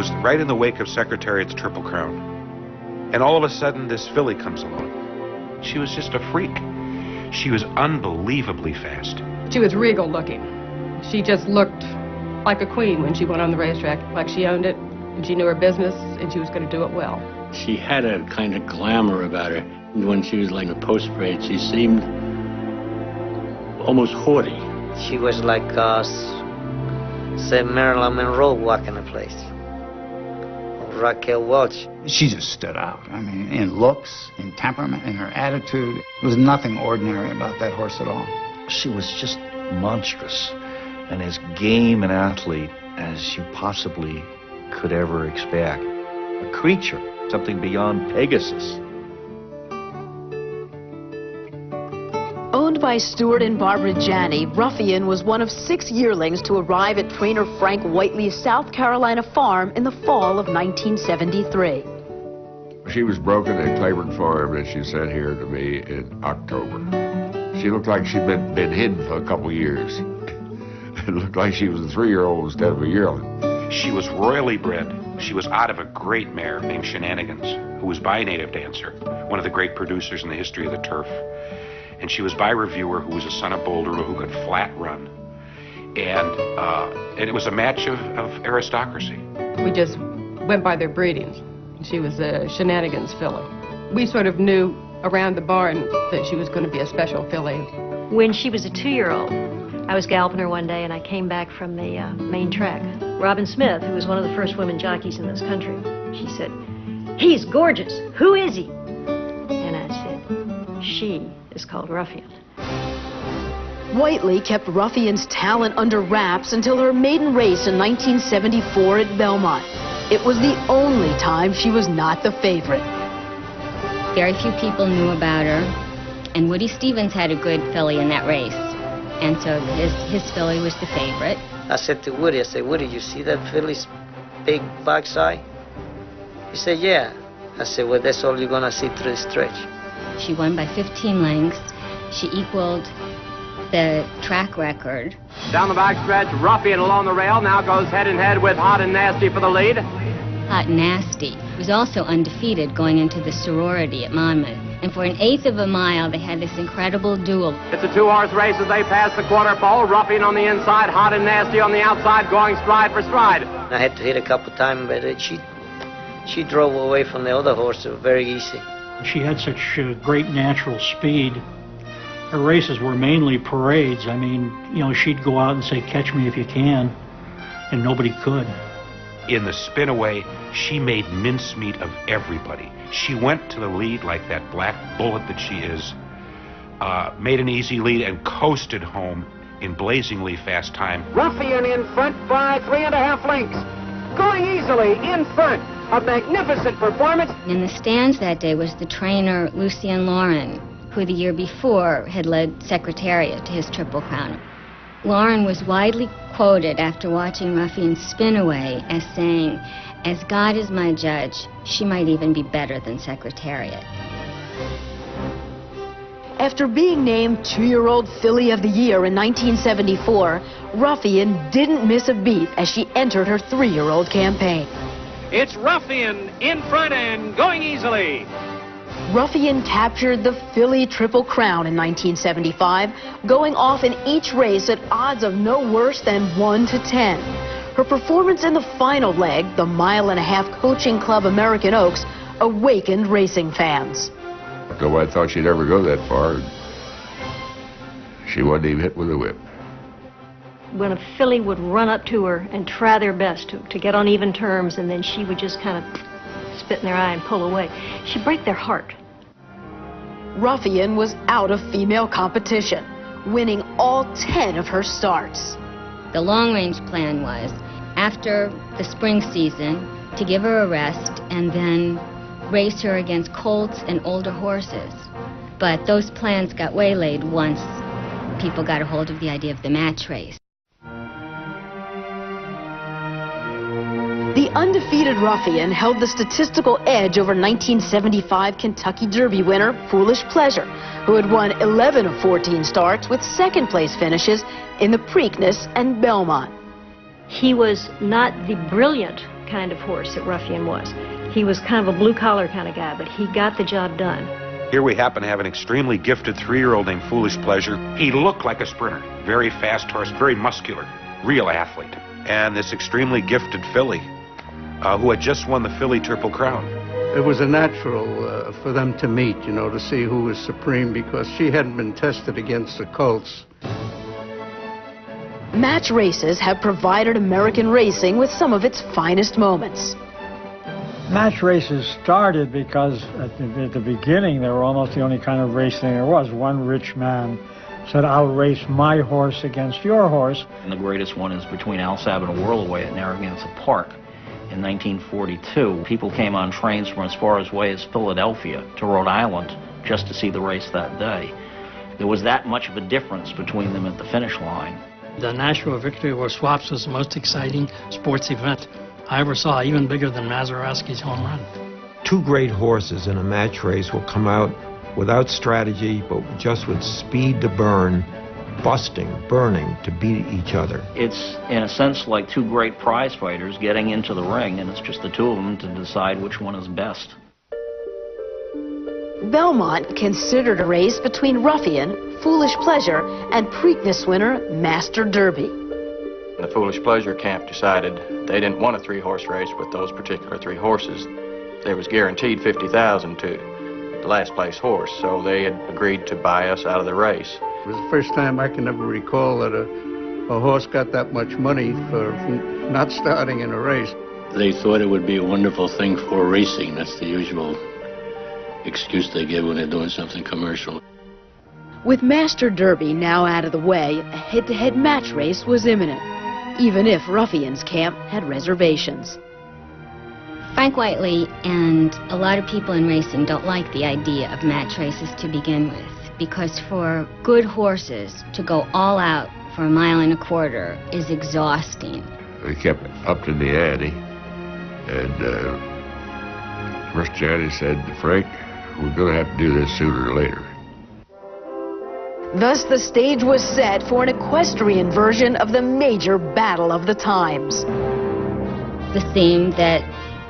was right in the wake of Secretariat's Triple Crown. And all of a sudden, this filly comes along. She was just a freak. She was unbelievably fast. She was regal looking. She just looked like a queen when she went on the racetrack, like she owned it, and she knew her business, and she was going to do it well. She had a kind of glamour about her. When she was like a post-parade, she seemed almost haughty. She was like, say, Marilyn Monroe walking the place. Or Raquel Welch. She just stood out. I mean, in looks, in temperament, in her attitude. There was nothing ordinary about that horse at all. She was just monstrous and as game an athlete as you possibly could ever expect. A creature, something beyond Pegasus. Owned by Stuart and Barbara Janney, Ruffian was one of 6 yearlings to arrive at trainer Frank Whiteley's South Carolina farm in the fall of 1973. She was broken at Claiborne Farm, and she sat here to me in October. She looked like she'd been hidden for a couple years. It looked like she was a 3-year-old instead of a yearling. She was royally bred. She was out of a great mare named Shenanigans, who was by a native dancer, one of the great producers in the history of the turf. And she was by a reviewer who was a son of Boulder, who could flat run. And it was a match of aristocracy. We just went by their breedings. She was a Shenanigans filly. We sort of knew around the barn that she was going to be a special filly. When she was a 2-year-old, I was galloping her one day and I came back from the main track. Robin Smith, who was one of the first women jockeys in this country, she said, "He's gorgeous. Who is he?" And I said, "She is called Ruffian." Whiteley kept Ruffian's talent under wraps until her maiden race in 1974 at Belmont. It was the only time she was not the favorite. Very few people knew about her, and Woody Stevens had a good filly in that race, and so his filly was the favorite. I said to Woody, I said, "Woody, you see that filly's big backside?" He said, "Yeah." I said, "Well, that's all you're going to see through the stretch." She won by 15 lengths. She equaled the track record. Down the backstretch, Ruffian along the rail now goes head-and-head with Hot and Nasty for the lead. Hot and Nasty was also undefeated going into the sorority at Monmouth. And for an eighth of a mile, they had this incredible duel. It's a 2-horse race as they pass the quarter pole. Ruffian on the inside, Hot and Nasty on the outside, going stride for stride. I had to hit a couple times, but she drove away from the other horse very easy. She had such great natural speed. Her races were mainly parades. I mean, you know, she'd go out and say, "Catch me if you can," and nobody could. In the spinaway, she made mincemeat of everybody. She went to the lead like that black bullet that she is, made an easy lead and coasted home in blazingly fast time. Ruffian in front by 3.5 lengths. Going easily in front. A magnificent performance. In the stands that day was the trainer Lucien Lauren, who the year before had led Secretariat to his Triple Crown. Lauren was widely quoted after watching Ruffian spin away as saying, "As God is my judge, she might even be better than Secretariat." After being named 2-year-old filly of the year in 1974, Ruffian didn't miss a beat as she entered her 3-year-old campaign. It's Ruffian in front and going easily. Ruffian captured the filly Triple Crown in 1975, going off in each race at odds of no worse than 1 to 10. Her performance in the final leg, the 1.5-mile Coaching Club American Oaks, awakened racing fans. Nobody thought she'd ever go that far. She wasn't even hit with a whip. When a filly would run up to her and try their best to get on even terms, and then she would just kind of spit in their eye and pull away, she'd break their heart. Ruffian was out of female competition, winning all 10 of her starts. The long-range plan was, after the spring season, to give her a rest and then race her against colts and older horses. But those plans got waylaid once people got a hold of the idea of the match race. The undefeated Ruffian held the statistical edge over 1975 Kentucky Derby winner Foolish Pleasure, who had won 11 of 14 starts with second-place finishes in the Preakness and Belmont. He was not the brilliant kind of horse that Ruffian was. He was kind of a blue-collar kind of guy, but he got the job done. Here we happen to have an extremely gifted 3-year-old named Foolish Pleasure. He looked like a sprinter. Very fast horse, very muscular, real athlete. And this extremely gifted filly who had just won the Filly Triple Crown. It was a natural for them to meet, you know, to see who was supreme, because she hadn't been tested against the colts. Match races have provided American racing with some of its finest moments. Match races started because at the beginning they were almost the only kind of racing there was. One rich man said, "I'll race my horse against your horse." And the greatest one is between Alsab and Whirlaway at Narragansett Park. In 1942, people came on trains from as far away as Philadelphia to Rhode Island just to see the race that day. There was that much of a difference between them at the finish line. The Nashua Victory War Swaps was the most exciting sports event I ever saw, even bigger than Mazeroski's home run. Two great horses in a match race will come out without strategy, but just with speed to burn, busting, burning to beat each other. It's, in a sense, like two great prize fighters getting into the ring, and it's just the two of them to decide which one is best. Belmont considered a race between Ruffian, Foolish Pleasure, and Preakness winner Master Derby. The Foolish Pleasure camp decided they didn't want a 3-horse race with those particular 3 horses. They was guaranteed $50,000 to the last place horse, so they had agreed to buy us out of the race. It was the first time I can ever recall that a horse got that much money for not starting in a race. They thought it would be a wonderful thing for racing. That's the usual excuse they give when they're doing something commercial. With Master Derby now out of the way, a head-to-head match race was imminent, even if Ruffian's camp had reservations. Frank Whiteley and a lot of people in racing don't like the idea of match races to begin with, because for good horses to go all out for 1.25 miles is exhausting. They kept up to the ante, and Mr. Johnny said, "Frank, we're going to have to do this sooner or later." Thus, the stage was set for an equestrian version of the major battle of the times. The theme that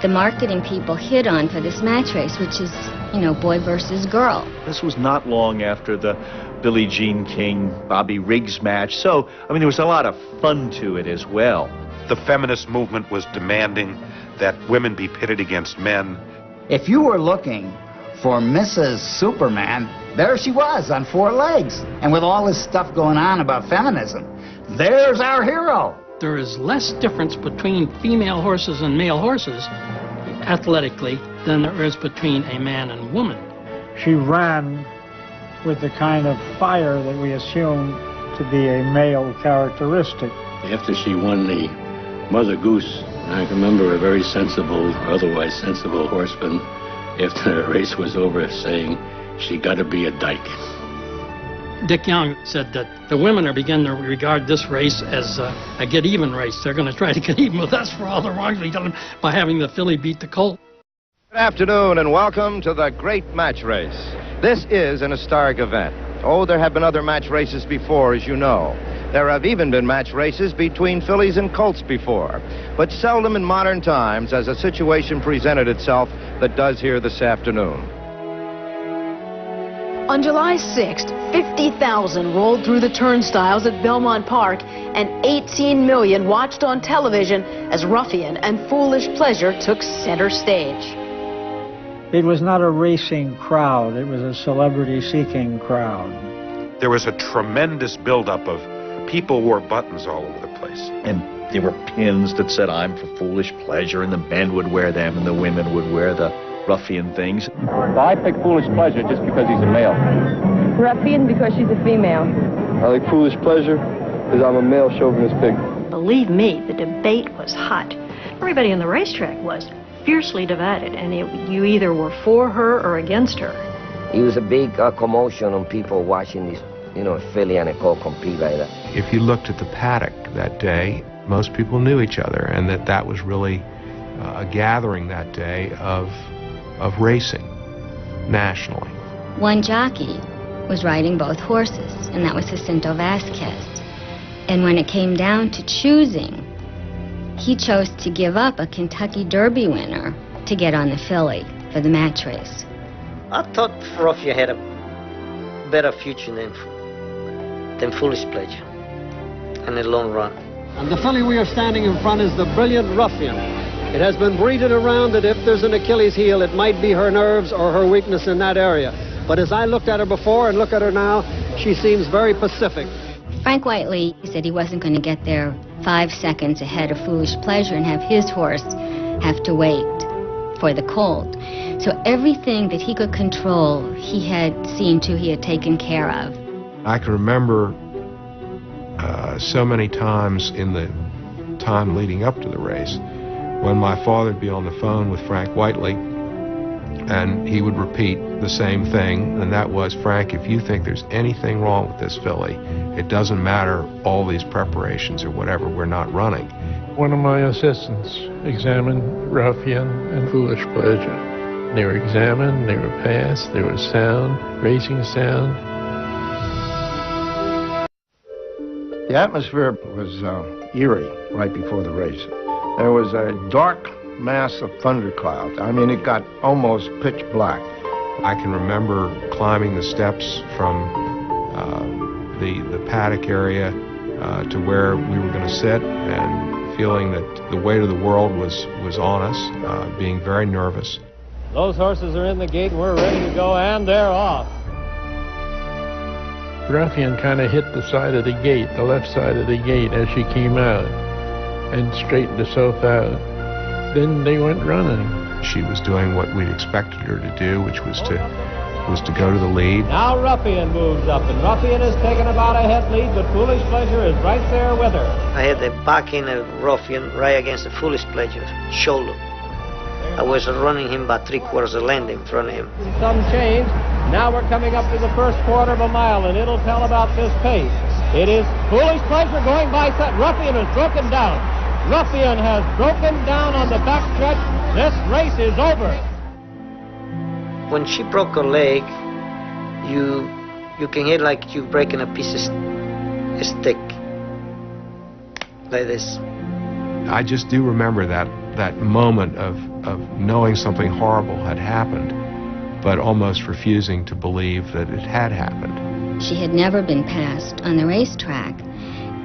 the marketing people hit on for this match race, which is, you know, boy versus girl. This was not long after the Billie Jean King, Bobby Riggs match, so, I mean, there was a lot of fun to it as well. The feminist movement was demanding that women be pitted against men. If you were looking for Mrs. Superman, there she was on 4 legs. And with all this stuff going on about feminism, there's our hero. There is less difference between female horses and male horses, athletically, than there is between a man and woman. She ran with the kind of fire that we assume to be a male characteristic. After she won the Mother Goose, I can remember a very sensible, otherwise sensible horseman, after the race was over, saying, "She got to be a dyke." Dick Young said that the women are beginning to regard this race as a get-even race. They're going to try to get even with us for all the wrongs we done by having the filly beat the colt. Good afternoon and welcome to the Great Match Race. This is an historic event. Oh, there have been other match races before, as you know. There have even been match races between fillies and colts before. But seldom in modern times has a situation presented itself that does here this afternoon. On July 6th, 50,000 rolled through the turnstiles at Belmont Park, and 18 million watched on television as Ruffian and Foolish Pleasure took center stage. It was not a racing crowd, it was a celebrity-seeking crowd. There was a tremendous buildup of people wore buttons all over the place. And there were pins that said, "I'm for Foolish Pleasure," and the men would wear them, and the women would wear the Ruffian things. Well, I picked Foolish Pleasure just because he's a male. Ruffian because she's a female. I like Foolish Pleasure because I'm a male chauvinist pig. Believe me, the debate was hot. Everybody on the racetrack was fiercely divided, and you either were for her or against her. It was a big commotion on people watching this, you know, filly and a colt compete like that. If you looked at the paddock that day, most people knew each other, and that was really a gathering that day of racing nationally. One jockey was riding both horses, and that was Jacinto Vasquez. And when it came down to choosing he chose to give up a Kentucky Derby winner to get on the filly for the match race. I thought Ruffian had a better future than Foolish Pleasure in the long run. And the filly we are standing in front is the brilliant Ruffian. It has been breeded around that if there's an Achilles heel, it might be her nerves or her weakness in that area. But as I looked at her before and look at her now, she seems very pacific. Frank Whiteley said he wasn't going to get there 5 seconds ahead of Foolish Pleasure and have his horse have to wait for the colt. So everything that he could control, he had seen to, he had taken care of. I can remember so many times in the time leading up to the race when my father would be on the phone with Frank Whiteley and he would repeat the same thing, and that was, Frank, if you think there's anything wrong with this filly, it doesn't matter all these preparations or whatever, we're not running. One of my assistants examined Ruffian and Foolish Pleasure. They were examined, they were passed, they were sound, racing sound. The atmosphere was eerie right before the race. There was a dark mass of thunderclouds. I mean, it got almost pitch black. I can remember climbing the steps from the paddock area to where we were going to sit and feeling that the weight of the world was on us, being very nervous. Those horses are in the gate and we're ready to go, and they're off. Ruffian kind of hit the side of the gate, the left side of the gate as she came out, and straightened herself out. Then they went running. She was doing what we'd expected her to do, which was to go to the lead. Now Ruffian moves up, and Ruffian is taking about a head lead, but Foolish Pleasure is right there with her. I had the backing of Ruffian right against the Foolish Pleasure shoulder. I was running him by 3/4 of a length in front of him. Some change. Now we're coming up to the first quarter of a mile, and it'll tell about this pace. It is Foolish Pleasure going by. Ruffian has broken down. Ruffian has broken down on the backstretch. This race is over. When she broke her leg, you can hear like you breaking a piece of stick, like this. I just do remember that moment of knowing something horrible had happened, but almost refusing to believe that it had happened. She had never been passed on the racetrack,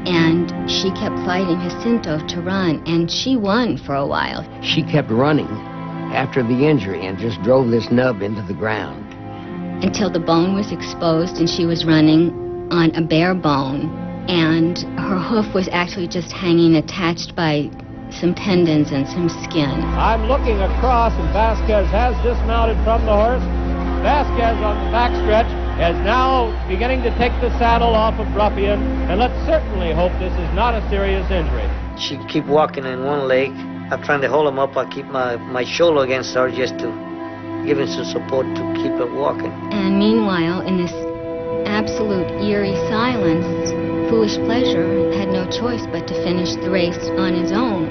and she kept fighting Jacinto to run, and she won for a while. She kept running after the injury and just drove this nub into the ground. Until the bone was exposed and she was running on a bare bone, and her hoof was actually just hanging attached by some tendons and some skin. I'm looking across, and Vasquez has dismounted from the horse. Vasquez on the backstretch is now beginning to take the saddle off of Ruffian, and let's certainly hope this is not a serious injury. She keep walking in one leg. I'm trying to hold him up. I keep my shoulder against her just to give him some support to keep her walking. And meanwhile, in this absolute eerie silence, Foolish Pleasure had no choice but to finish the race on his own.